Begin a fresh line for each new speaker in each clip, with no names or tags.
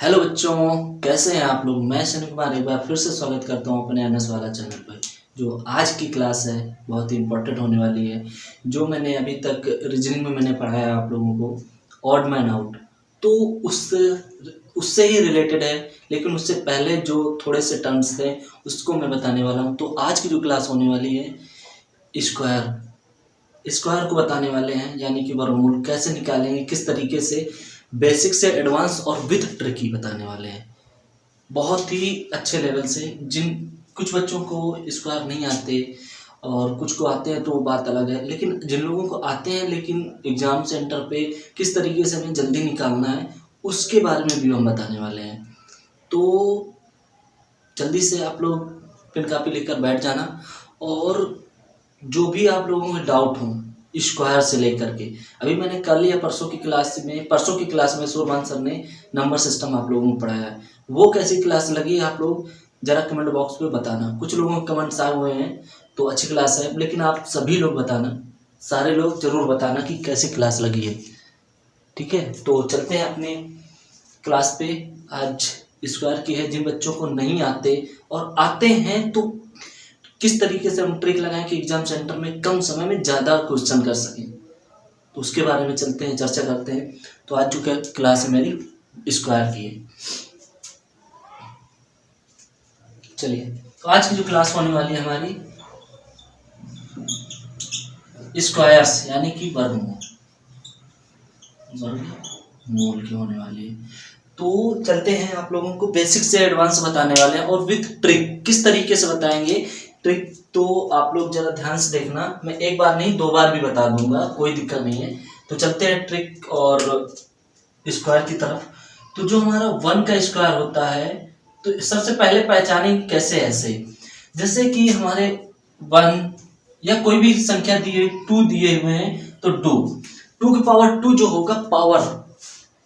Hello बच्चों, कैसे हैं आप लोग। मैं शनि कुमार एक बार फिर से स्वागत करता हूं अपने एनएस वाला चैनल पर। जो आज की क्लास है बहुत ही इम्पोर्टेंट होने वाली है। जो मैंने अभी तक रीजनिंग में मैंने पढ़ाया आप लोगों को ऑड मैन आउट, तो उससे उससे ही रिलेटेड है। लेकिन उससे पहले जो थोड़े से टर्म्स थे उसको मैं बताने वाला हूँ। तो आज की जो क्लास होने वाली है स्क्वायर को बताने वाले हैं, यानी कि वर्गमूल कैसे निकालेंगे, किस तरीके से, बेसिक से एडवांस और विद ट्रिक ही बताने वाले हैं। बहुत ही अच्छे लेवल से। जिन कुछ बच्चों को स्क्वायर नहीं आते और कुछ को आते हैं तो वो बात अलग है, लेकिन जिन लोगों को आते हैं लेकिन एग्ज़ाम सेंटर पे किस तरीके से हमें जल्दी निकालना है उसके बारे में भी हम बताने वाले हैं। तो जल्दी से आप लोग पेन कापी लेकर बैठ जाना, और जो भी आप लोगों में डाउट हो स्क्वायर से लेकर के, अभी मैंने कल या परसों की क्लास में सूरमान सर ने नंबर सिस्टम आप लोगों को पढ़ाया है। वो कैसी क्लास लगी आप लोग ज़रा कमेंट बॉक्स पे बताना। कुछ लोगों के कमेंट्स आए हुए हैं तो अच्छी क्लास है, लेकिन आप सभी लोग बताना, सारे लोग ज़रूर बताना कि कैसी क्लास लगी है। ठीक है, तो चलते हैं अपने क्लास पे। आज स्क्वायर की है। जिन बच्चों को नहीं आते और आते हैं तो किस तरीके से हम ट्रिक लगाएं कि एग्जाम सेंटर में कम समय में ज़्यादा क्वेश्चन कर सकें, तो उसके बारे में चलते हैं, चर्चा करते हैं। तो आज जो क्लास है मेरी स्क्वायर की है। चलिए, तो आज की जो क्लास होने वाली है हमारी स्क्वायर्स यानी कि वर्गमूल की होने वाली है। तो चलते हैं, आप लोगों को बेसिक से एडवांस बताने वाले हैं और विथ ट्रिक किस तरीके से बताएंगे। ट्रिक तो आप लोग जरा ध्यान से देखना, मैं एक बार नहीं 2 बार भी बता दूंगा, कोई दिक्कत नहीं है। तो चलते हैं ट्रिक और स्क्वायर की तरफ। तो जो हमारा 1 का स्क्वायर होता है, तो सबसे पहले पहचानेंगे कैसे। ऐसे जैसे कि हमारे 1 या कोई भी संख्या दिए 2 दिए हुए हैं, तो 2 की पावर 2 जो होगा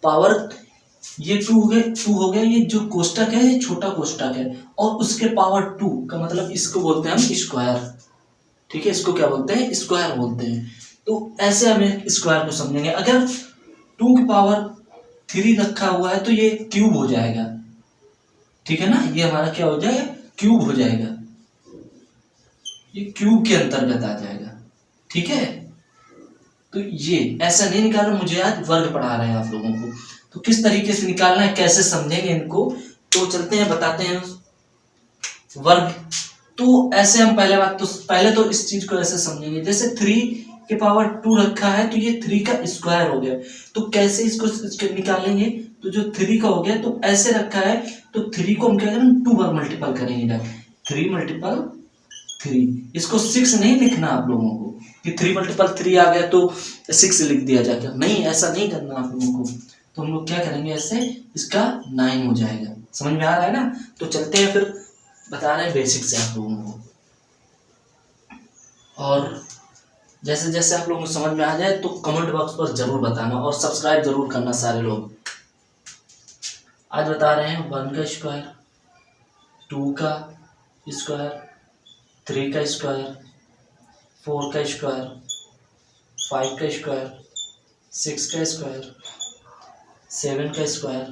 पावर ये 2 हो गया। ये जो कोष्टक है ये छोटा कोष्टक है, और उसके पावर 2 का मतलब इसको बोलते हैं हम स्क्वायर। ठीक है, इसको क्या बोलते हैं, स्क्वायर बोलते हैं। तो ऐसे हमें स्क्वायर को समझेंगे। अगर 2 की पावर 3 रखा हुआ है तो ये क्यूब हो जाएगा। ठीक है ना, ये हमारा क्या हो जाएगा, क्यूब हो जाएगा। ये क्यूब के अंतर्गत आ जाएगा। ठीक है, तो ये ऐसा नहीं निकालना, मुझे आज वर्ग पढ़ा रहे हैं आप लोगों को, तो किस तरीके से निकालना है, कैसे समझेंगे इनको। तो चलते हैं, बताते हैं वर्ग। तो ऐसे हम पहले तो इस चीज को ऐसे समझेंगे, जैसे 3 के पावर 2 रखा है तो ये 3 का स्क्वायर हो गया। तो कैसे इसको निकालेंगे, तो जो 3 का हो गया तो ऐसे रखा है, तो 3 को हम क्या करेंगे, 2 बार मल्टीपल करेंगे। 3 मल्टीपल 3, इसको 6 नहीं लिखना आप लोगों को कि 3 मल्टीपल 3 आ गया तो 6 लिख दिया जाएगा, नहीं, ऐसा नहीं करना आप लोगों को। तो हम लोग क्या करेंगे, ऐसे इसका 9 हो जाएगा। समझ में आ रहा है ना। तो चलते हैं, फिर बता रहे हैं बेसिक से आप लोगों को, और जैसे जैसे आप लोगों को समझ में आ जाए तो कमेंट बॉक्स पर जरूर बताना और सब्सक्राइब जरूर करना सारे लोग। आज बता रहे हैं 1 का स्क्वायर, 2 का स्क्वायर, 3 का स्क्वायर, 4 का स्क्वायर, 5 का स्क्वायर, 6 का स्क्वायर, 7 का स्क्वायर,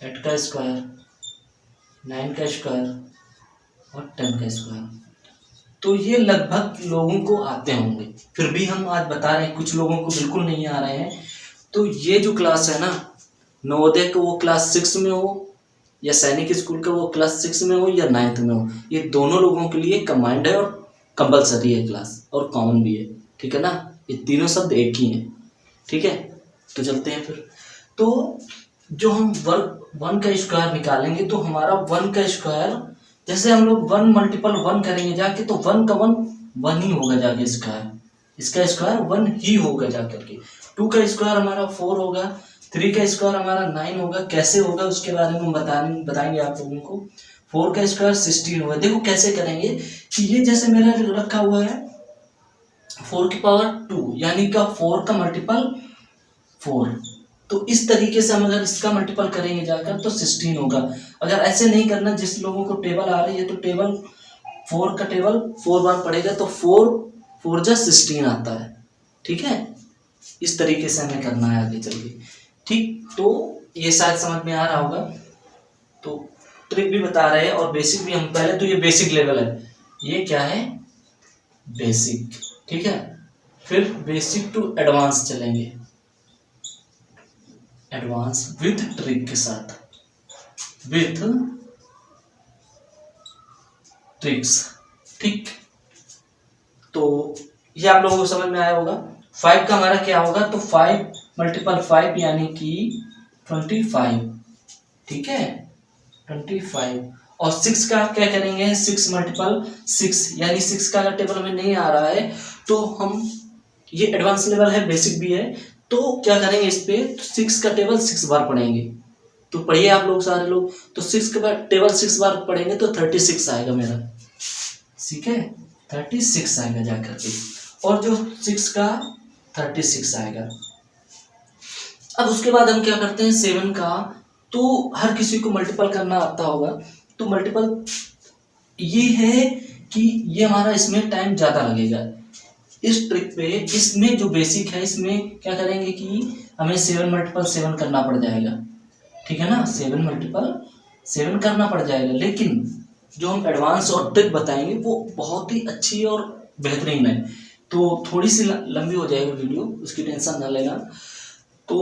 8 का स्क्वायर, 9 का स्क्वायर और 10 का स्क्वायर। तो ये लगभग लोगों को आते होंगे, फिर भी हम आज बता रहे हैं, कुछ लोगों को बिल्कुल नहीं आ रहे हैं। तो ये जो क्लास है ना, नवोदय का वो क्लास 6 में हो या सैनिक स्कूल का वो क्लास 6 में हो या 9th में हो, ये दोनों लोगों के लिए कंबाइंड है और कंपलसरी है क्लास, और कॉमन भी है। ठीक है ना, ये तीनों शब्द एक ही हैं। ठीक है, तो चलते हैं फिर। तो जो हम 1 का स्क्वायर निकालेंगे, तो हमारा 1 का स्क्वायर, जैसे हम लोग 1 मल्टीपल 1 करेंगे जाके, तो 1 का 1 ही होगा जाके, इसका स्क्वायर 1 ही होगा जाकर के। 2 का स्क्वायर हमारा 4 होगा, 3 का स्क्वायर हमारा 9 होगा। कैसे होगा उसके बारे में हम बताएंगे आप लोगों को। 4 का स्क्वायर 16 होगा। देखो कैसे करेंगे कि ये जैसे मेरा रखा हुआ है 4 की पावर 2, यानी का 4 का मल्टीपल 4, तो इस तरीके से हम अगर इसका मल्टीपल करेंगे जाकर तो 16 होगा। अगर ऐसे नहीं करना, जिस लोगों को टेबल आ रही है तो टेबल 4 का टेबल 4 बार पड़ेगा, तो 4 जा 16 आता है। ठीक है, इस तरीके से हमें करना है आगे चल के। ठीक, तो ये शायद समझ में आ रहा होगा। तो ट्रिक भी बता रहे हैं और बेसिक भी। हम पहले तो ये बेसिक लेवल है, ये क्या है बेसिक, ठीक है। फिर बेसिक टू एडवांस चलेंगे, एडवांस विथ ट्रिक के साथ, विथ ट्रिक्स, ठीक। तो ये आप लोगों को समझ में आया होगा। 5 का हमारा क्या होगा, तो 5 × 5 यानी कि 25, ठीक है 25। और 6 का क्या करेंगे, 6 × 6 यानी 6 का अगर टेबल हमें नहीं आ रहा है तो हम, ये एडवांस लेवल है बेसिक भी है, तो क्या करेंगे इस पे, तो 6 का टेबल 6 बार पढ़ेंगे। तो पढ़िए आप लोग सारे लोग, तो 6 का टेबल 6 बार पढ़ेंगे तो 36 आएगा मेरा, ठीक है 36 आएगा जाकर के। और जो 6 का 36 आएगा। अब उसके बाद हम क्या करते हैं 7 का, तो हर किसी को मल्टीपल करना आता होगा। तो मल्टीपल ये है कि ये हमारा इसमें टाइम ज़्यादा लगेगा इस ट्रिक पे। इसमें जो बेसिक है इसमें क्या करेंगे कि हमें 7 × 7 करना पड़ जाएगा, ठीक है ना, 7 × 7 करना पड़ जाएगा। लेकिन जो हम एडवांस और ट्रिक बताएंगे वो बहुत ही अच्छी और बेहतरीन है। तो थोड़ी सी लंबी हो जाएगी वीडियो, उसकी टेंशन ना लेना। तो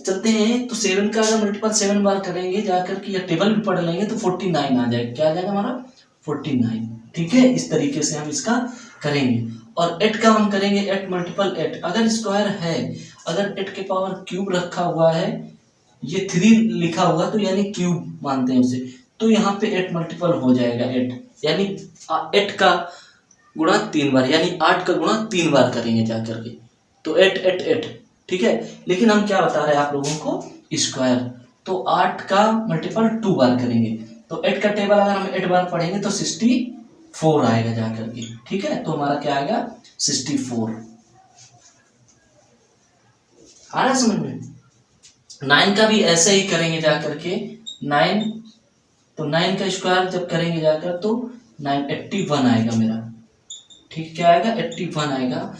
चलते हैं, तो 7 का अगर मल्टीपल 7 बार करेंगे जाकर के, या टेबल भी पढ़ लेंगे तो 49 आ जाएगा। क्या आ जाएगा हमारा 49, ठीक है। इस तरीके से हम इसका करेंगे। और 8 का हम करेंगे 8 × 8। अगर स्क्वायर है, अगर 8 के पावर क्यूब रखा हुआ है, ये 3 लिखा हुआ तो यानी क्यूब मानते हैं उसे, तो यहाँ पे 8 मल्टीपल हो जाएगा 8, यानी 8 का गुणा 3 बार, यानी 8 का गुणा 3 बार करेंगे जाकर के, तो 8 8 8, ठीक है। लेकिन हम क्या बता रहे हैं आप लोगों को, स्क्वायर, तो 8 का मल्टीपल 2 बार करेंगे। तो 8 का टेबल अगर हम 8 बार पढ़ेंगे तो 64 आएगा जाकर के, ठीक है। तो हमारा क्या आएगा 64 आ रहा है समझ में। 9 का भी ऐसे ही करेंगे जाकर के, 9, तो 9 का स्क्वायर जब करेंगे जाकर तो 981 आएगा मेरा, ठीक, क्या आएगा 81 आएगा।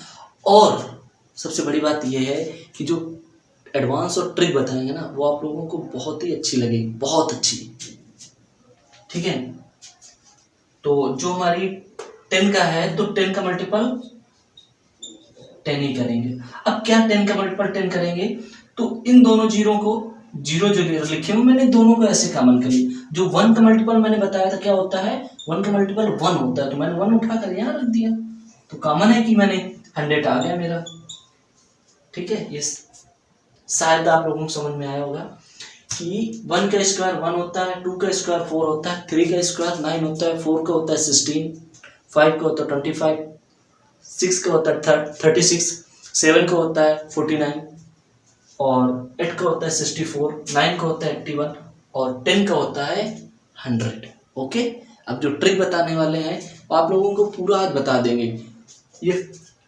और सबसे बड़ी बात यह है कि जो एडवांस और ट्रिक बताएंगे ना वो आप लोगों को बहुत ही अच्छी लगेगी, बहुत अच्छी, ठीक है। तो जो हमारी 10 का है तो 10 का मल्टीपल 10 ही करेंगे। अब क्या 10 का मल्टीपल 10 करेंगे, तो इन दोनों जीरो को, जीरो जो लिखे हुए मैंने दोनों को ऐसे कॉमन करिए। जो 1 का मल्टीपल मैंने बताया था क्या होता है, 1 का मल्टीपल 1 होता है, तो मैंने 1 उठा कर यहाँ रख दिया, तो कॉमन है कि मैंने 100 आ गया मेरा, ठीक है। ये शायद आप लोगों को समझ में आया होगा कि 1 का स्क्वायर 1 होता है, 2 का स्क्वायर 4 होता है, 3 का स्क्वायर 9 होता है, 4 का होता है 16, 5 का होता है 25, 6 का होता है 36, 7 का होता है 49, और 8 का होता है 64, 9 का होता है 81, और 10 का होता है 100, ओके। अब जो ट्रिक बताने वाले हैं आप लोगों को पूरा आज बता देंगे। ये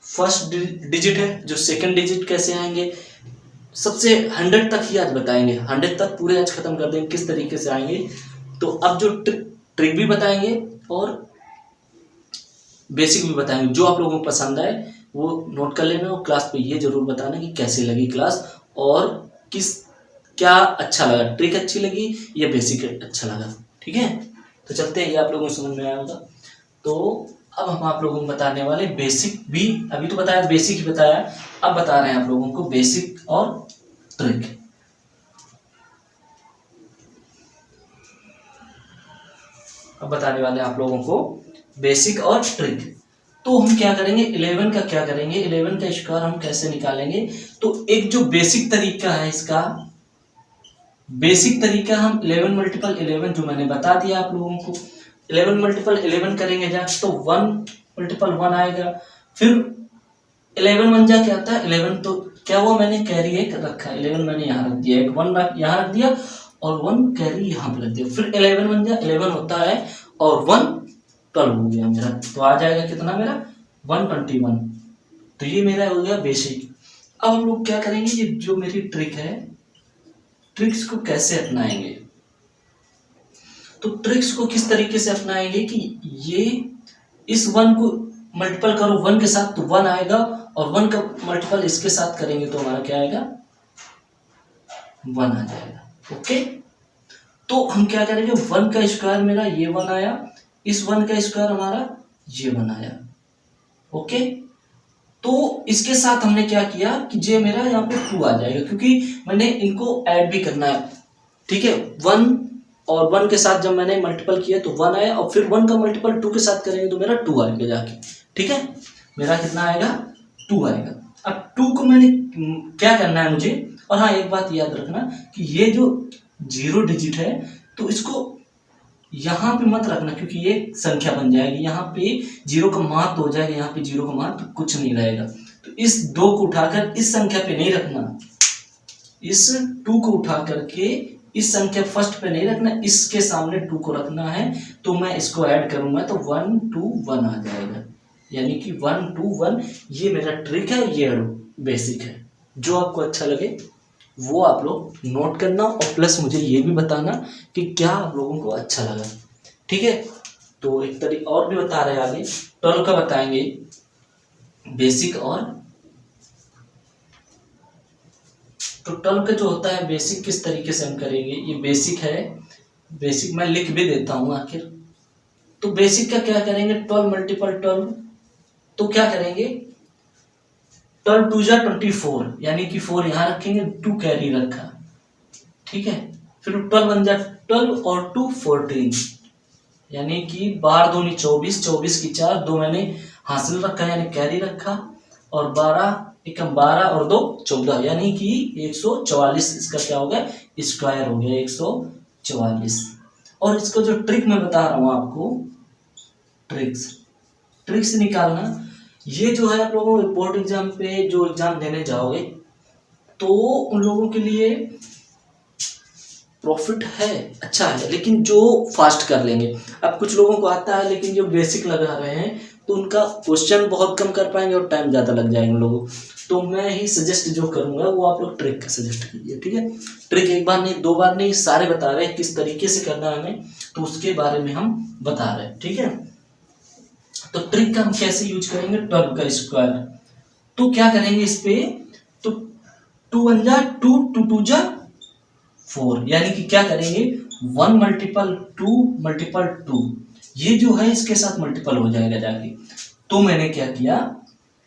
फर्स्ट डिजिट है, जो सेकंड डिजिट कैसे आएंगे, सबसे 100 तक ही आज बताएंगे, 100 तक पूरे आज खत्म कर देंगे किस तरीके से आएंगे। तो अब जो ट्रिक भी बताएंगे और बेसिक भी बताएंगे, जो आप लोगों को पसंद आए वो नोट कर लेना, और क्लास पे ये जरूर बताना कि कैसे लगी क्लास और क्या अच्छा लगा, ट्रिक अच्छी लगी या बेसिक अच्छा लगा, ठीक है। तो चलते हैं, ये आप लोगों को समझ में आया होगा। तो अब हम आप लोगों को बताने वाले बेसिक भी, अभी तो बताया बेसिक ही बताया, अब बता रहे हैं आप लोगों को बेसिक और ट्रिक। अब बताने वाले हैं आप लोगों को बेसिक और ट्रिक। तो हम क्या करेंगे, 11 का क्या करेंगे, 11 का स्क्वायर हम कैसे निकालेंगे। तो एक जो बेसिक तरीका है इसका, बेसिक तरीका हम 11 × 11 जो मैंने बता दिया आप लोगों को, 11 × 11 करेंगे जा तो 1 × 1 आएगा। फिर 11 1 जा क्या आता है 11, तो क्या हुआ मैंने कैरी एक रखा, 11 मैंने यहाँ रख दिया, एक 1 यहाँ रख दिया और 1 कैरी यहाँ पे रख दिया। फिर 11 1 जा 11 होता है और 1 12 हो गया मेरा, तो आ जाएगा कितना मेरा 121। तो ये मेरा हो गया बेसिक। अब हम लोग क्या करेंगे, ये जो मेरी ट्रिक है, ट्रिक्स को कैसे अपनाएंगे। तो ट्रिक्स को किस तरीके से अपनाएंगे कि ये इस 1 को मल्टीपल करो 1 के साथ तो 1 आएगा, और 1 का मल्टीपल इसके साथ करेंगे तो हमारा क्या आएगा 1 आ जाएगा, ओके, तो हम क्या करेंगे, 1 का स्क्वायर मेरा ये 1 आया, इस 1 का स्क्वायर हमारा ये 1 आया। ओके, तो इसके साथ हमने क्या किया कि ये मेरा यहाँ पे 2 आ जाएगा, क्योंकि मैंने इनको ऐड भी करना है। ठीक है, 1 और 1 के साथ जब मैंने मल्टीपल किया तो 1 आया, और फिर 1 का मल्टीपल 2 के साथ करेंगे तो मेरा 2 आएगा जाके। ठीक है, मेरा कितना आएगा, 2 आएगा। अब 2 को मैंने क्या करना है मुझे, और हाँ एक बात याद रखना कि ये जो 0 डिजिट है तो इसको यहाँ पे मत रखना, क्योंकि ये संख्या बन जाएगी, यहाँ पे 0 का महत्व हो जाएगा, यहाँ पे 0 का महत्व तो कुछ नहीं रहेगा। तो इस 2 को उठाकर इस संख्या पे नहीं रखना, इस 2 को उठा करके इस संख्या फर्स्ट पे नहीं रखना, इसके सामने 2 को रखना है। तो मैं इसको ऐड करूंगा तो 1 2 1 आ जाएगा, यानी कि 1 2 1। ये मेरा ट्रिक है, ये बेसिक है। जो आपको अच्छा लगे वो आप लोग नोट करना, और प्लस मुझे ये भी बताना कि क्या आप लोगों को अच्छा लगा। ठीक है, तो एक तरीका और भी बता रहे हैं आगे, 12 का बताएंगे बेसिक। और तो 12 का जो होता है बेसिक किस तरीके से हम करेंगे, ये बेसिक है, बेसिक मैं लिख भी देता हूं आखिर। तो बेसिक का क्या करेंगे, 12 मल्टीपल 12, तो क्या करेंगे 12 2 जा 24, यानी कि 4 यहाँ रखेंगे, 2 कैरी रखा। ठीक है, फिर 12 बन जा 12 और 2 14, यानी कि 12 दूनी 24, 24 की 4, 2 मैंने हासिल रखा यानी कैरी रखा, और 12 एकम 12 और 2 14, यानी कि 144। इसका क्या हो गया, स्क्वायर हो गया 144। और इसको जो ट्रिक मैं बता रहा हूं आपको, ट्रिक्स निकालना, ये जो है आप लोगों को बोर्ड एग्जाम पे जो एग्जाम देने जाओगे तो उन लोगों के लिए प्रॉफिट है, अच्छा है, लेकिन जो फास्ट कर लेंगे। अब कुछ लोगों को आता है लेकिन जो बेसिक लगा रहे हैं तो उनका क्वेश्चन बहुत कम कर पाएंगे और टाइम ज़्यादा लग जाएंगे उन लोगों को। तो मैं ही सजेस्ट जो करूंगा वो आप लोग ट्रिक का सजेस्ट कीजिए। ठीक है, ट्रिक एक बार नहीं, 2 बार नहीं, सारे बता रहे हैं किस तरीके से करना है हमें, तो उसके बारे में हम बता रहे हैं। ठीक है, तो ट्रिक का हम कैसे यूज करेंगे, 12 का स्क्वायर। तो क्या करेंगे इस पे, तो 2 1 जा 2, 2 2 जा 4, यानी कि क्या करेंगे 1 मल्टीपल 2 मल्टीपल 2, ये जो है इसके साथ मल्टीपल हो जाएगा जाके। तो मैंने क्या किया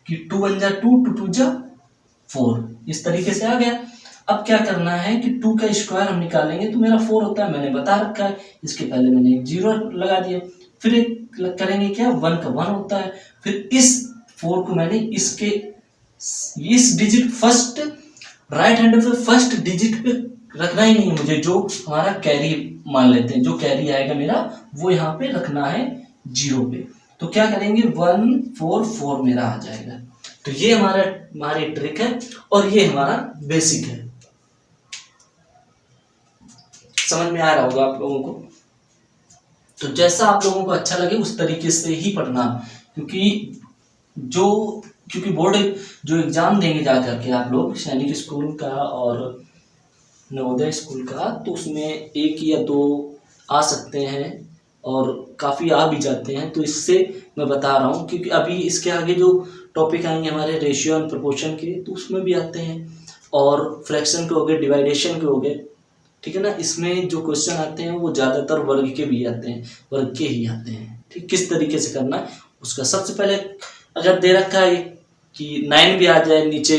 कि 2 1 जा 2, 2 2 जा 4, इस तरीके से आ गया। अब क्या करना है कि 2 का स्क्वायर हम निकालेंगे तो मेरा 4 होता है, मैंने बता रखा है, इसके पहले मैंने एक 0 लगा दिया। फिर एक करेंगे क्या, 1 का 1 होता है, फिर इस 4 को मैंने इसके इस डिजिट फर्स्ट राइट हैंड पे फर्स्ट डिजिट पे रखना ही नहीं है मुझे, जो हमारा कैरी मान लेते हैं, जो कैरी आएगा मेरा वो यहाँ पे रखना है 0 पे। तो क्या करेंगे 1 4 4 मेरा आ जाएगा। तो ये हमारी ट्रिक है और ये हमारा बेसिक है। समझ में आ रहा होगा आप लोगों को। तो जैसा आप लोगों को अच्छा लगे उस तरीके से ही पढ़ना, क्योंकि बोर्ड जो एग्जाम देंगे जा करके आप लोग सैनिक स्कूल का और नवोदय स्कूल का, तो उसमें 1 या 2 आ सकते हैं और काफ़ी आ भी जाते हैं। तो इससे मैं बता रहा हूँ, क्योंकि अभी इसके आगे जो टॉपिक आएंगे हमारे रेशियो एंड प्रोपोर्शन के, तो उसमें भी आते हैं, और फ्रैक्शन के हो गए, डिवाइडेशन के हो गए। ठीक है ना, इसमें जो क्वेश्चन आते हैं वो ज़्यादातर वर्ग के भी आते हैं, वर्ग के ही आते हैं। ठीक, किस तरीके से करना है उसका सबसे पहले, अगर दे रखा है कि 9 भी आ जाए, नीचे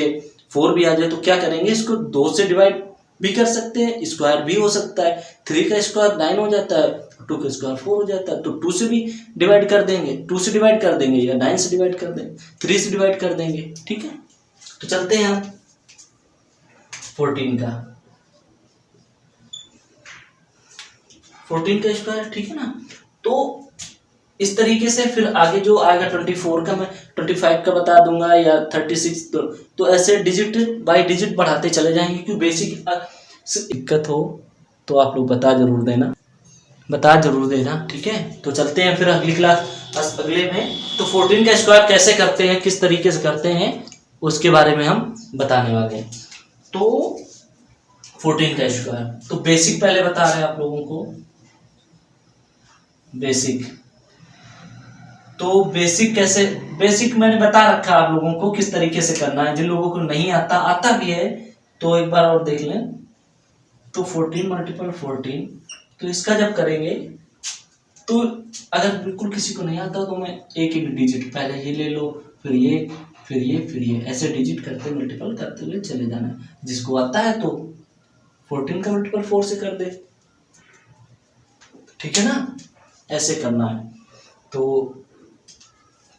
4 भी आ जाए, तो क्या करेंगे, इसको 2 से डिवाइड भी कर सकते हैं, स्क्वायर भी हो सकता है। 3 का स्क्वायर 9 हो जाता है, 2 का स्क्वायर 4 हो जाता है, तो 2 से भी डिवाइड कर देंगे, 2 से डिवाइड कर देंगे, या 9 से डिवाइड कर देंगे, 3 से डिवाइड कर देंगे। ठीक है, तो चलते हैं हम 14 का स्क्वायर। ठीक है ना, तो इस तरीके से फिर आगे जो आएगा 24 का मैं 25 का बता दूंगा, या 36, तो ऐसे डिजिट बाय डिजिट बढ़ाते चले जाएंगे। क्योंकि बेसिक दिक्कत हो तो आप लोग बता जरूर देना। ठीक है, तो चलते हैं फिर अगली क्लास अगले में। तो 14 का स्क्वायर कैसे करते हैं, किस तरीके से करते हैं, उसके बारे में हम बताने वाले हैं। तो 14 का स्क्वायर, तो बेसिक पहले बता रहे हैं आप लोगों को, बेसिक। तो बेसिक मैंने बता रखा आप लोगों को किस तरीके से करना है। जिन लोगों को नहीं आता भी है तो एक बार और देख लें। तो 14 मल्टीपल 14, तो इसका जब करेंगे तो अगर बिल्कुल किसी को नहीं आता तो मैं एक एक डिजिट पहले ये ले लो, फिर ये, फिर ये, फिर ये, ऐसे डिजिट करते मल्टीपल करते हुए चले जाना है। जिसको आता है तो 14 का मल्टीपल 4 से कर दे, ठीक है ना, ऐसे करना है। तो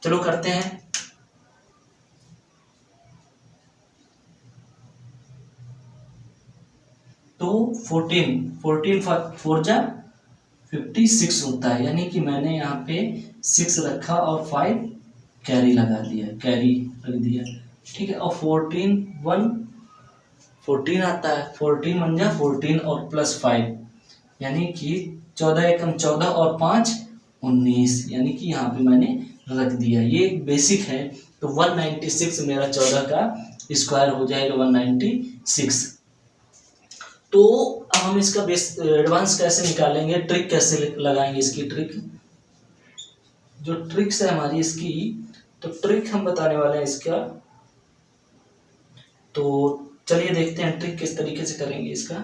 चलो करते हैं। तो 14 4 जा 56 होता है, यानी कि मैंने यहाँ पे 6 रखा और 5 कैरी लगा दिया, कैरी रख दिया, ठीक है। और 14 आता है, 14 1 जा 14 और प्लस 5, यानी कि 14 एकम 14 और 5 19, यानी कि यहाँ पे मैंने रख दिया। ये बेसिक है। तो 196 मेरा 14 का स्क्वायर हो जाएगा 196। तो अब हम इसका एडवांस कैसे निकालेंगे, ट्रिक कैसे लगाएंगे, इसकी ट्रिक, जो ट्रिक्स है हमारी इसकी, तो ट्रिक हम बताने वाले हैं इसका। तो चलिए देखते हैं ट्रिक किस तरीके से करेंगे इसका।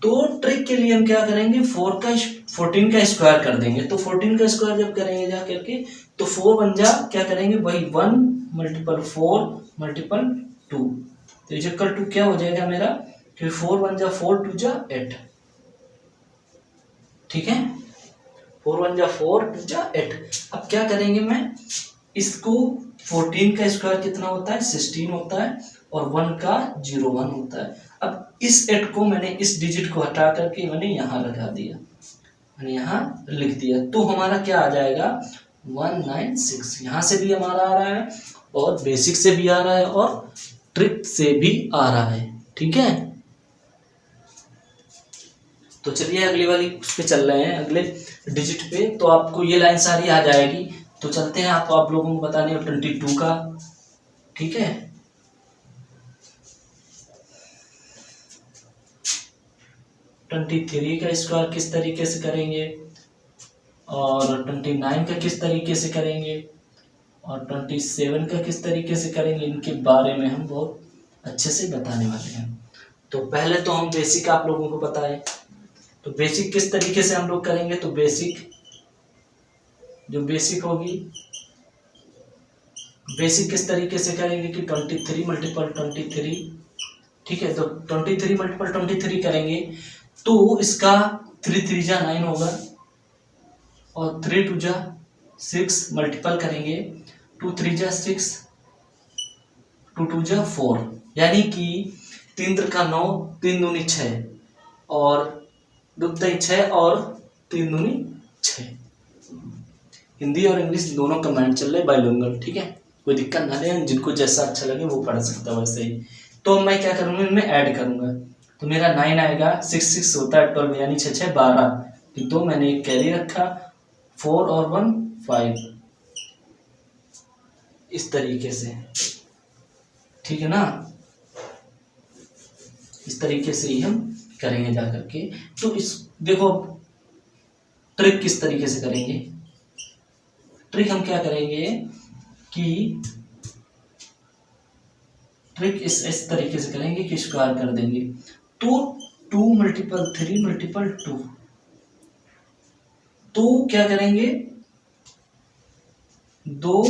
तो ट्रिक के लिए हम क्या करेंगे, 14 का स्क्वायर कर देंगे। तो 14 का स्क्वायर जब करेंगे जा करके, तो 4 1 जा क्या करेंगे, वही 1 मल्टीपल 4 मल्टीपल 2, तो इक्वल टू क्या हो जाएगा मेरा, कि 4 1 जा 4 2 जा 8, ठीक है, 4 1 जा 4 2 जा 8। अब क्या करेंगे, मैं इसको 14 का स्क्वायर कितना होता है, 16 होता है, और 1 का 0 1 होता है। अब इस 8 को मैंने इस डिजिट को हटा करके मैंने यहाँ लगा दिया, मैंने यहाँ लिख दिया, तो हमारा क्या आ जाएगा 196। यहाँ से भी हमारा आ रहा है, और बेसिक से भी आ रहा है, और ट्रिक से भी आ रहा है, ठीक है। तो चलिए अगली वाली उस पे चल रहे हैं, अगले डिजिट पे। तो आपको ये लाइन सारी आ जाएगी। तो चलते हैं, आप लोगों को बताने 22 का, ठीक है। ट्वेंटी 23 का स्क्वायर किस तरीके से करेंगे, और 29 का किस तरीके से करेंगे, और 27 का किस तरीके से करेंगे, इनके बारे में हम बहुत अच्छे से बताने वाले हैं। तो पहले तो हम बेसिक आप लोगों को बताएं। तो बेसिक किस तरीके से हम लोग करेंगे, तो बेसिक जो बेसिक होगी, बेसिक किस तरीके से करेंगे कि 23 मल्टीपल 23, ठीक है। तो 23 मल्टीपल 23 करेंगे, तो इसका 3 3 जा 9 होगा, और 3 2 जा 6 मल्टीपल करेंगे, 2 3 जा 6, 2 2 जा 4, यानी कि 3 3 का 9, 3 दूनी 6, और 2 3 6, और 3 दूनी 6। हिंदी और इंग्लिश दोनों कमांड चल रहे बाइलिंगुअल, ठीक है, कोई दिक्कत ना ले, जिनको जैसा अच्छा लगे वो पढ़ सकता है वैसे ही। तो मैं क्या करूँगा, इनमें ऐड करूँगा, तो मेरा 9 आएगा, 6 6 होता है 12, यानी 6 6 12, तो मैंने एक कैरी रखा, 4 और 1 5, इस तरीके से, ठीक है ना। इस तरीके से ही हम करेंगे जा करके। तो इस देखो ट्रिक किस तरीके से करेंगे, ट्रिक हम क्या करेंगे कि ट्रिक इस तरीके से करेंगे कि स्क्वायर कर देंगे। तो 2 मल्टीपल 3 मल्टीपल 2, तो क्या करेंगे, 2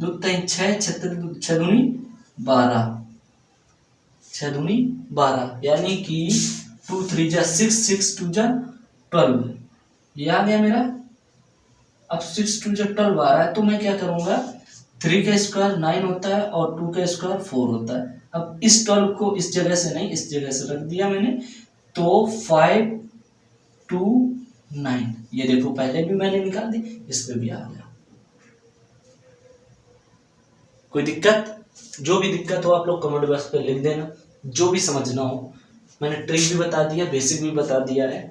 2 3 6, 6 दूनी 12, 6 दूनी 12, यानी कि 2 3 जा 6, 6 2 जा 12, ये आ गया मेरा। अब 6 2 जा 12 आ रहा है, तो मैं क्या करूंगा, 3 का स्क्वायर 9 होता है, और 2 का स्क्वायर 4 होता है। अब इस 12 को इस जगह से नहीं, इस जगह से रख दिया मैंने, तो 5 2 9, ये देखो पहले भी मैंने निकाल दी, इस पे भी आ गया। कोई दिक्कत, जो भी दिक्कत हो आप लोग कमेंट बॉक्स पे लिख देना, जो भी समझना हो। मैंने ट्रिक भी बता दिया, बेसिक भी बता दिया है,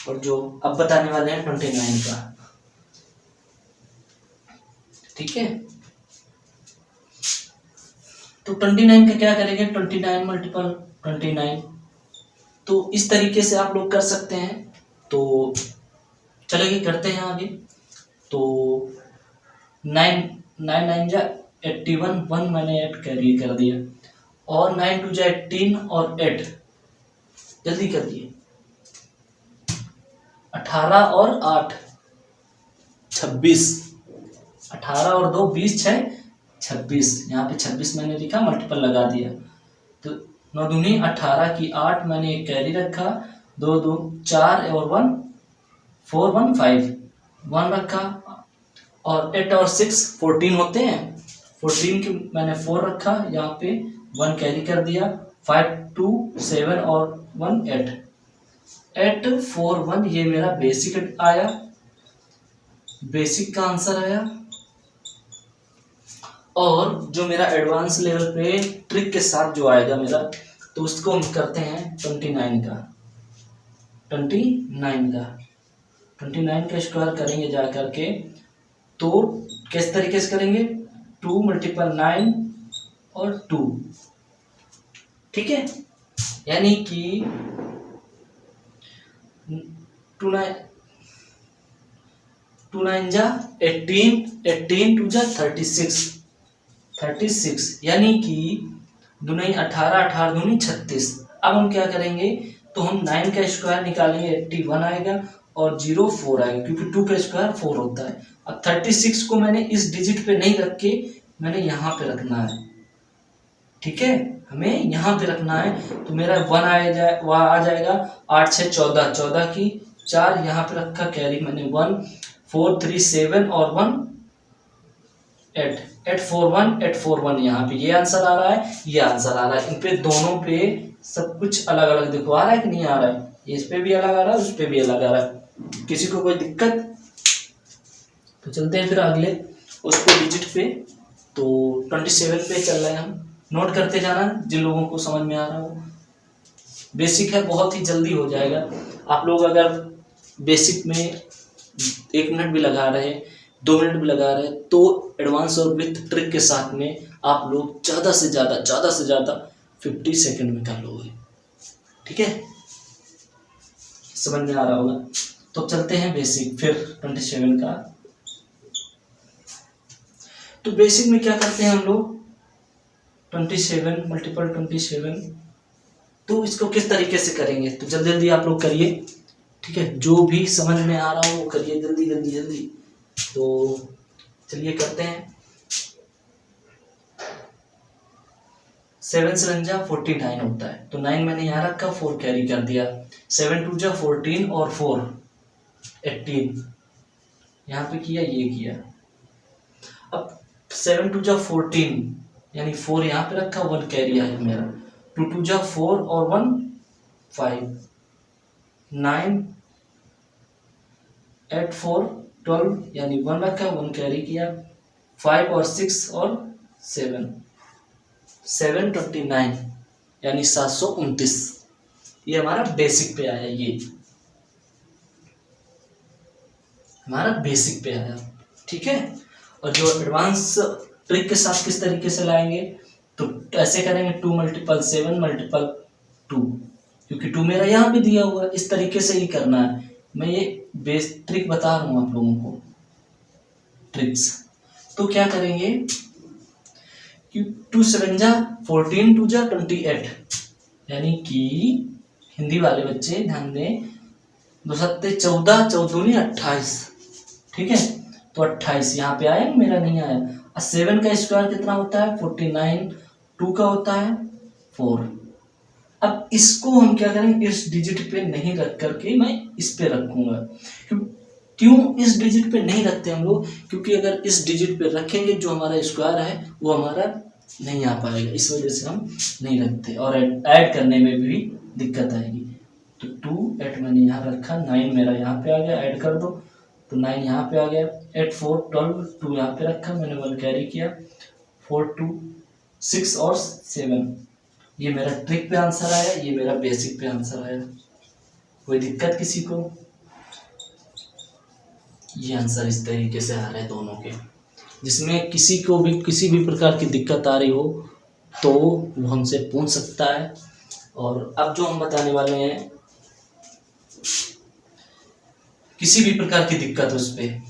और जो अब बताने वाले हैं 29 का, ठीक है। तो 29 का क्या करेंगे, 29 मल्टीपल 29, तो इस तरीके से आप लोग कर सकते हैं। तो चलिए करते हैं आगे। तो 9 9 9 जा 81, 1 मैंने 8 कैरी कर दिया, और 9 2 जा 18, और 8 जल्दी करिए। 18 और 8 26, 18 और 2 20, 6 26। यहाँ पे 26 मैंने लिखा, मल्टीपल लगा दिया। तो 9 दूनी 18 की 8, मैंने एक कैरी रखा, 2 2 4 और 1 4 1 5 1 रखा, और 8 और 6 14 होते हैं। 14 की मैंने 4 रखा, यहाँ पे 1 कैरी कर दिया, 5 2 7 और 1 8 8 4 1। ये मेरा बेसिक आया, बेसिक का आंसर आया। और जो मेरा एडवांस लेवल पे ट्रिक के साथ जो आएगा मेरा, तो उसको हम करते हैं 29 का 29 का स्क्वायर करेंगे जा करके। तो किस तरीके से करेंगे, 2 × 9 और 2, ठीक है। यानी कि 2 9 जा 18, 18 2 जा 36, यानी कि 2 9 18, 18 दूनी 36। अब हम क्या करेंगे, तो हम 9 का स्क्वायर निकालेंगे, 81 आएगा, और 0 4 आएगा, क्योंकि 2 का स्क्वायर 4 होता है। अब 36 को मैंने इस डिजिट पे नहीं रख के मैंने यहाँ पे रखना है, ठीक है, हमें यहाँ पे रखना है। तो मेरा 1 आ जाएगा, 8 6 14, 14 की 4 यहाँ पे रखा, कैरी मैंने 1 4 3 7 और 1 8 8 4 1 8 4 1। यहाँ पे ये आंसर आ रहा है, ये आंसर आ रहा है। इन पे दोनों पे सब कुछ अलग अलग देखो आ रहा है कि नहीं आ रहा है, इस पे भी अलग आ रहा है, उस पे भी अलग आ रहा है। किसी को कोई दिक्कत? तो चलते हैं फिर अगले उस पे डिजिट पे। तो 27 पे चल रहे हैं हम, नोट करते जाना जिन लोगों को समझ में आ रहा हो। बेसिक है, बहुत ही जल्दी हो जाएगा। आप लोग अगर बेसिक में 1 मिनट भी लगा रहे, 2 मिनट भी लगा रहे, तो एडवांस और विथ ट्रिक के साथ में आप लोग ज़्यादा से ज़्यादा 50 सेकंड में कर लोगे, ठीक है, समझ में आ रहा होगा। तो चलते हैं बेसिक फिर 27 का। तो बेसिक में क्या करते हैं हम लोग, 27 × 27। तो इसको किस तरीके से करेंगे, तो जल्दी जल्दी आप लोग करिए, ठीक है, जो भी समझ में आ रहा हो वो करिए, जल्दी। तो चलिए करते हैं। 7 7 जा 49 होता है, तो 9 मैंने यहाँ रखा, 4 कैरी कर दिया, 7 2 जा 14 और 4 18, यहाँ पे किया, ये किया। अब 7 2 जा 14, यानी 4 यहाँ पे रखा, 1 कैरी है मेरा, 2 2 जा 4 और 1 5 9 8 4 12, यानी 1 रखा, 1 कैरी किया, 5 और 6 और 7 729, यानी 729। ये हमारा बेसिक पे आया, ये हमारा बेसिक पे आया, ठीक है। और जो एडवांस ट्रिक के साथ किस तरीके से लाएंगे, तो ऐसे करेंगे 2 × 7 × 2, क्योंकि 2 मेरा यहाँ पे दिया हुआ है, इस तरीके से ही करना है। मैं ये बेस ट्रिक बता रहा हूँ आप लोगों को, ट्रिक्स। तो क्या करेंगे कि 2 7 जा 14, 2 जा 28, यानी कि हिंदी वाले बच्चे ध्यान दें, 2 7 14, 14 28, ठीक है। तो 28 यहाँ पे आया, मेरा नहीं आया। और 7 का स्क्वायर कितना होता है, 49, 2 का होता है 4। अब इसको हम क्या करेंगे, इस डिजिट पे नहीं रख करके मैं इस पे रखूंगा। क्यों इस डिजिट पे नहीं रखते हम लोग, क्योंकि अगर इस डिजिट पे रखेंगे जो हमारा स्क्वायर है वो हमारा नहीं आ पाएगा, इस वजह से हम नहीं रखते, और ऐड करने में भी दिक्कत आएगी। तो 2 8 मैंने यहाँ रखा, 9 मेरा यहाँ पे आ गया, ऐड कर दो, तो 9 यहाँ पे आ गया, 8 4 12, 2 यहाँ पे रखा, मैंने 1 कैरी किया, 4 2 6 और 7। ये मेरा ट्रिक पे आंसर आया, ये मेरा बेसिक पे आंसर आया। कोई दिक्कत किसी को? ये आंसर इस तरीके से आ रहे हैं दोनों के। जिसमें किसी को भी किसी भी प्रकार की दिक्कत आ रही हो तो वो हमसे पूछ सकता है। और अब जो हम बताने वाले हैं, किसी भी प्रकार की दिक्कत उस पर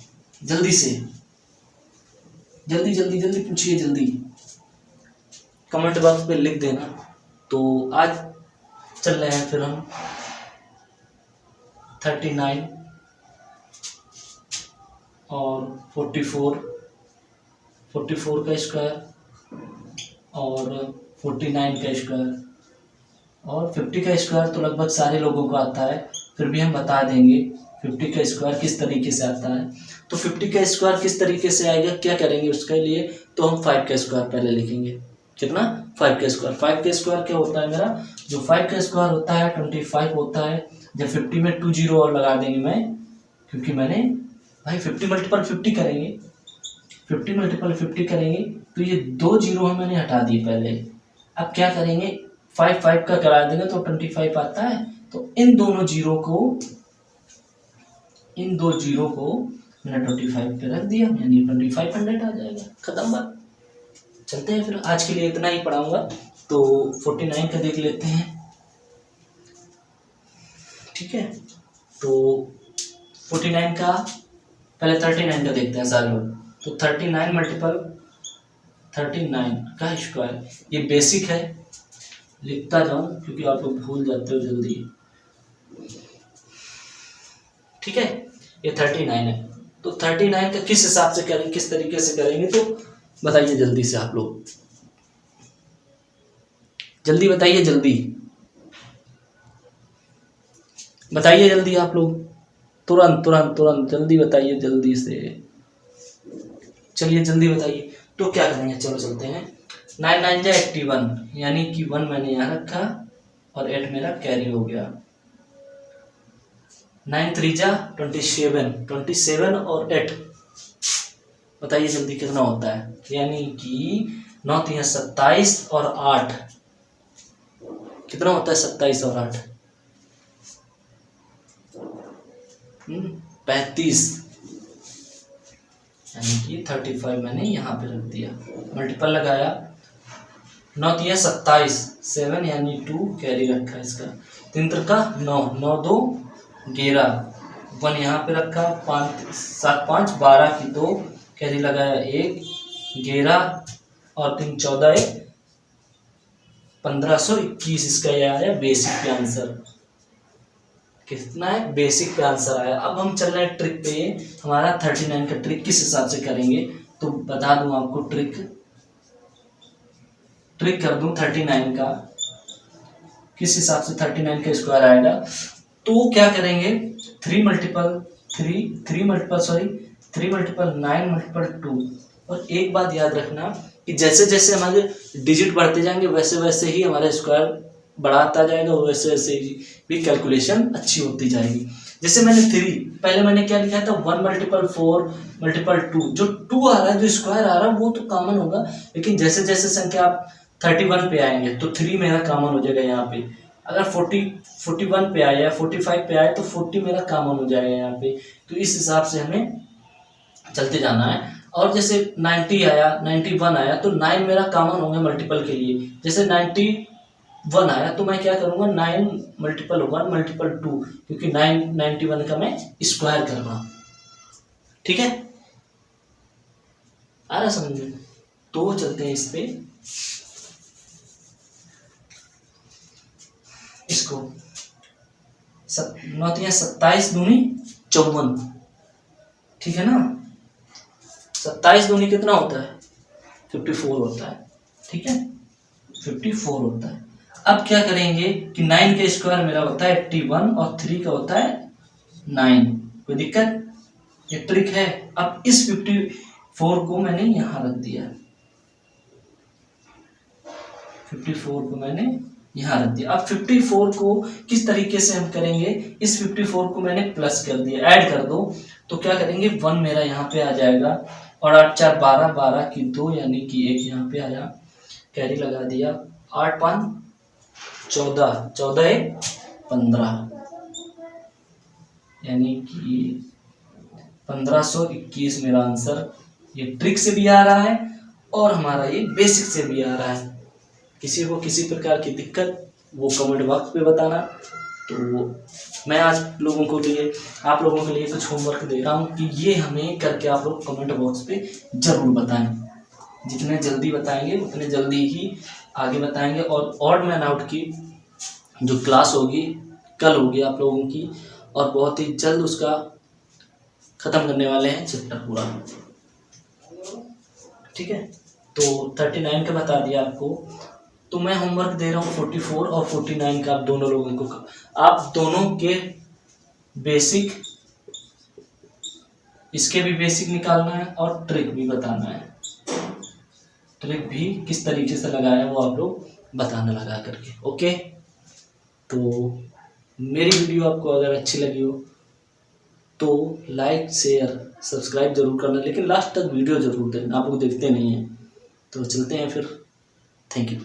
जल्दी से जल्दी पूछिए, जल्दी कमेंट बॉक्स पे लिख देना। तो आज चल रहे हैं फिर हम 39 और 44 का स्क्वायर और 49 का स्क्वायर और 50 का स्क्वायर तो लगभग सारे लोगों को आता है, फिर भी हम बता देंगे 50 का स्क्वायर किस तरीके से आता है। तो 50 का स्क्वायर किस तरीके से आएगा, क्या करेंगे उसके लिए, तो हम 5 का स्क्वायर पहले लिखेंगे। कितना, 5 का स्क्वायर। 5 का स्क्वायर क्या होता है मेरा, जो 5 का स्क्वायर होता है 25 होता है। जब 50 में 2 जीरो और लगा देंगे मैं, क्योंकि मैंने भाई 50 मल्टीपल 50 करेंगे, 50 मल्टीपल 50 करेंगे तो ये 2 जीरो मैंने हटा दिए पहले। अब क्या करेंगे, 5 का करा देंगे तो 25 आता है। तो इन दो जीरो को मैंने 25 पे रख दिया, यानी 2500 आ जाएगा। खत्म बात। चलते हैं फिर, आज के लिए इतना ही पढ़ाऊंगा। तो 49 का देख लेते हैं, ठीक है। तो 49 का पहले 39 का देखते हैं सारे लोग। तो 39 मल्टीपल 39 का स्क्वायर, ये बेसिक है, लिखता जाऊं क्योंकि आप लोग भूल जाते हो जल्दी, ठीक है। ये 39 है, तो 39 का किस हिसाब से करेंगे, किस तरीके से करेंगे, तो बताइए जल्दी से आप लोग, जल्दी बताइए, जल्दी बताइए, जल्दी आप लोग, तुरंत तुरंत तुरंत जल्दी बताइए, जल्दी से, चलिए जल्दी बताइए। तो क्या करेंगे, चलो चलते हैं। 9 9 जा 81, यानी कि 1 मैंने यहाँ रखा और 8 मेरा कैरी हो गया। 9 3 जा 27 और 8, बताइए जल्दी कितना होता है, यानी कि 9 3 27 और 8, कितना होता है 27 और 8, 35, यानी कि 35 मैंने यहाँ पे रख दिया, मल्टीपल लगाया। 9 3 27, 7 यानी 2 कैरी रखा इसका, 3 का 9, 9 2 11, 1 यहाँ पे रखा, 5 7 5 12 की 2 कैरी लगाया 1 11 और 3 14 1521, इसका ये आया बेसिक पे आंसर। कितना है, बेसिक पे आंसर आया। अब हम चल रहे हैं ट्रिक पे, हमारा 39 का ट्रिक किस हिसाब से करेंगे, तो बता दूं आपको, ट्रिक कर दूं 39 का किस हिसाब से 39 का स्क्वायर आएगा। तो क्या करेंगे, 3 मल्टीपल 9 मल्टीपल 2। और एक बात याद रखना कि जैसे जैसे हमारे डिजिट बढ़ते जाएंगे वैसे वैसे ही हमारा स्क्वायर बढ़ाता जाएगा और वैसे वैसे भी कैलकुलेशन अच्छी होती जाएगी। जैसे मैंने 3 पहले मैंने क्या लिखा था, 1 मल्टीपल 4 मल्टीपल 2, जो 2 आ रहा है, जो स्क्वायर आ रहा है वो तो कॉमन होगा, लेकिन जैसे जैसे संख्या आप 31 पे आएंगे तो 3 मेरा कॉमन हो जाएगा यहाँ पे। अगर 41 पे आया, 45 पे आया तो 40 मेरा कॉमन हो जाएगा यहाँ पे। तो इस हिसाब से हमें चलते जाना है। और जैसे 90 आया, 91 आया तो 9 मेरा कॉमन होंगे मल्टीपल के लिए। जैसे 91 आया तो मैं क्या करूंगा, 9 मल्टीपल 1 मल्टीपल 2, क्योंकि 91 का मैं स्क्वायर कर रहा हूं, ठीक है। आ रहा समझ में। तो चलते हैं इस पे, इसको 9 3 27 दूनी 54, ठीक है ना। 27 दूनी कितना होता है, 54 होता है, ठीक है, 54 होता है। अब क्या करेंगे कि 9 का स्क्वायर मेरा होता है 81 और 3 का होता है 9, कोई दिक्कत, ये ट्रिक है। अब इस 54 को मैंने यहां रख दिया, 54 को मैंने यहाँ रख दिया। अब 54 को किस तरीके से हम करेंगे, इस 54 को मैंने प्लस कर दिया, ऐड कर दो तो क्या करेंगे, 1 मेरा यहाँ पे आ जाएगा और 8 4 12, 12 की 2 यानी कि 1 यहाँ पे आया, कैरी लगा दिया, 8 5 14, 14 1 15, यानी कि 1521 मेरा आंसर। ये ट्रिक से भी आ रहा है और हमारा ये बेसिक से भी आ रहा है। किसी को किसी प्रकार की दिक्कत वो कमेंट बॉक्स पे बताना। तो मैं आज आप लोगों के लिए कुछ होमवर्क दे रहा हूँ कि ये हमें करके आप लोग कमेंट बॉक्स पे जरूर बताएं। जितने जल्दी बताएंगे उतने जल्दी ही आगे बताएंगे। और ऑड मैन आउट की जो क्लास होगी कल होगी आप लोगों की, और बहुत ही जल्द उसका ख़त्म करने वाले हैं चैप्टर पूरा। ठीक है, तो 39 का बता दिया आपको। तो मैं होमवर्क दे रहा हूँ 44 और 49 का आप दोनों लोगों को, आप दोनों के बेसिक, इसके भी बेसिक निकालना है और ट्रिक भी बताना है। ट्रिक भी किस तरीके से लगाया वो आप लोग बताना लगा करके। ओके, तो मेरी वीडियो आपको अगर अच्छी लगी हो तो लाइक शेयर सब्सक्राइब जरूर करना, लेकिन लास्ट तक वीडियो जरूर देखना, आप लोग देखते नहीं हैं। तो चलते हैं फिर, थैंक यू।